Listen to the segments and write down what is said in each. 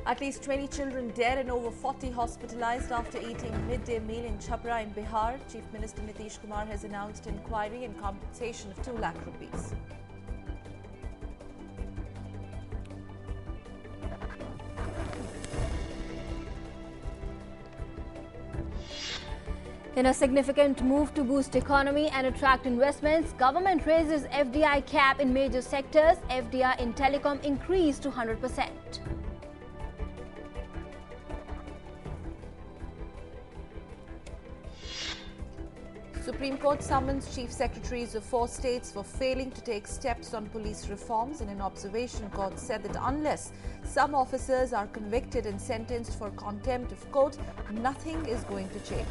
At least 20 children dead and over 40 hospitalized after eating midday meal in Chhapra in Bihar. Chief Minister Nitish Kumar has announced inquiry and compensation of 2 lakh rupees. In a significant move to boost economy and attract investments, government raises FDI cap in major sectors. FDI in telecom increased to 100%. Supreme Court summons chief secretaries of 4 states for failing to take steps on police reforms. In an observation, court said that unless some officers are convicted and sentenced for contempt of court, nothing is going to change.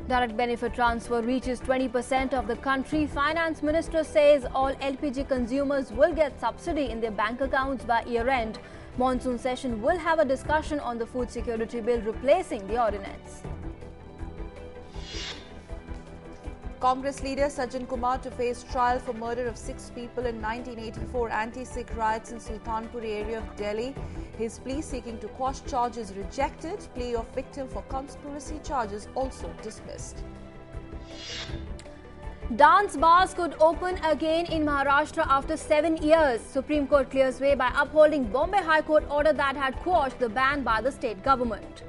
Direct benefit transfer reaches 20% of the country. Finance Minister says all LPG consumers will get subsidy in their bank accounts by year-end. Monsoon session will have a discussion on the food security bill replacing the ordinance. Congress leader Sajjan Kumar to face trial for murder of 6 people in 1984 anti-Sikh riots in Sultanpur area of Delhi. His plea seeking to quash charges rejected. Plea of victim for conspiracy charges also dismissed. Dance bars could open again in Maharashtra after 7 years. Supreme Court clears way by upholding Bombay High Court order that had quashed the ban by the state government.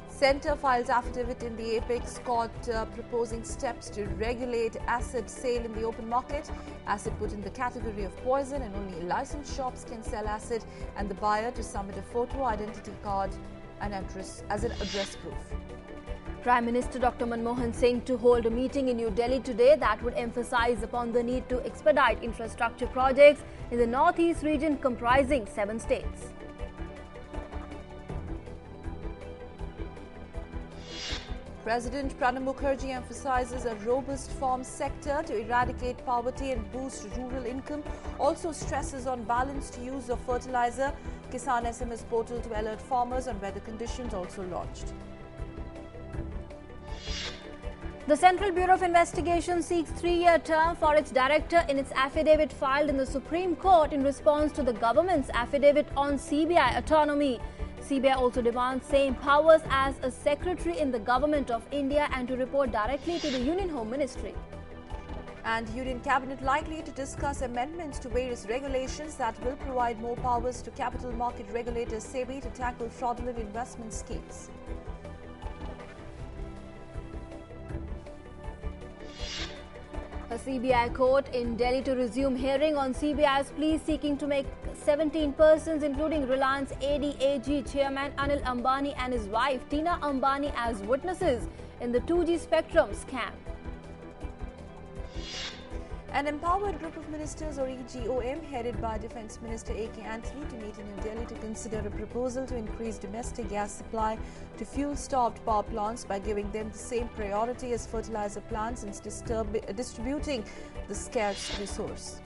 Centre files affidavit in the Apex Court proposing steps to regulate acid sale in the open market. Acid put in the category of poison and only licensed shops can sell acid, and the buyer to submit a photo identity card and address as an address proof. Prime Minister Dr. Manmohan Singh to hold a meeting in New Delhi today that would emphasize upon the need to expedite infrastructure projects in the northeast region comprising 7 states. President Pranab Mukherjee emphasizes a robust farm sector to eradicate poverty and boost rural income. Also stresses on balanced use of fertilizer. Kisan SMS portal to alert farmers on weather conditions also launched. The Central Bureau of Investigation seeks 3-year term for its director in its affidavit filed in the Supreme Court in response to the government's affidavit on CBI autonomy. CBI also demands same powers as a secretary in the Government of India and to report directly to the Union Home Ministry. And Union Cabinet likely to discuss amendments to various regulations that will provide more powers to capital market regulator SEBI to tackle fraudulent investment schemes. A CBI court in Delhi to resume hearing on CBI's plea seeking to make 17 persons, including Reliance ADAG chairman Anil Ambani and his wife Tina Ambani, as witnesses in the 2G spectrum scam. An empowered group of ministers, or EGOM, headed by Defence Minister A.K. Antony, to meet in New Delhi to consider a proposal to increase domestic gas supply to fuel-starved power plants by giving them the same priority as fertilizer plants and distributing the scarce resource.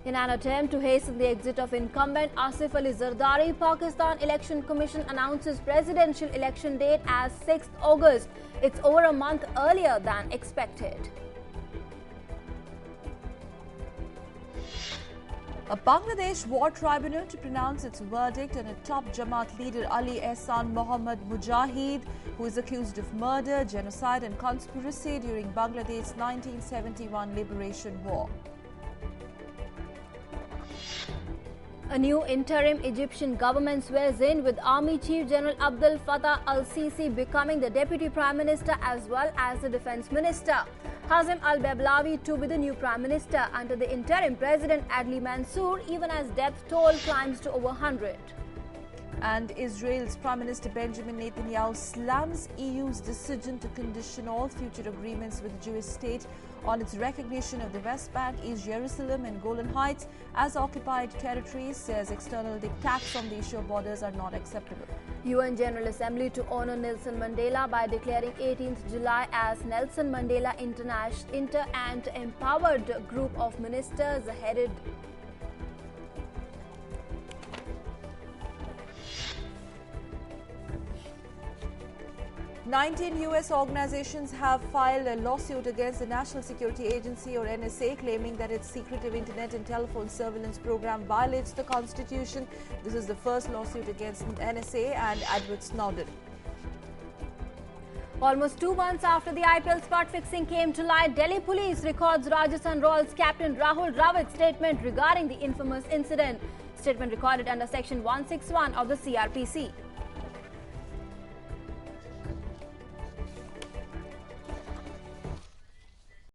In an attempt to hasten the exit of incumbent Asif Ali Zardari, Pakistan Election Commission announces presidential election date as 6th August. It's over a month earlier than expected. A Bangladesh war tribunal to pronounce its verdict on a top Jamaat leader Ali Ehsan Mohammad Mujahid, who is accused of murder, genocide and conspiracy during Bangladesh's 1971 liberation war. A new interim Egyptian government swears in, with Army Chief General Abdel Fattah al-Sisi becoming the Deputy Prime Minister as well as the Defence Minister. Hazem al-Bablawi to be the new Prime Minister under the interim President Adli Mansour, even as death toll climbs to over 100. And Israel's Prime Minister Benjamin Netanyahu slams EU's decision to condition all future agreements with the Jewish state on its recognition of the West Bank, East Jerusalem and Golan Heights as occupied territories, says external attacks on the issue of borders are not acceptable. UN General Assembly to honor Nelson Mandela by declaring 18th July as Nelson Mandela Inter and Empowered Group of Ministers headed 19 U.S. organizations have filed a lawsuit against the National Security Agency or NSA, claiming that its secretive internet and telephone surveillance program violates the Constitution. This is the first lawsuit against NSA and Edward Snowden. Almost 2 months after the IPL spot fixing came to light, Delhi police records Rajasthan Royals captain Rahul Dravid's statement regarding the infamous incident. Statement recorded under Section 161 of the CRPC.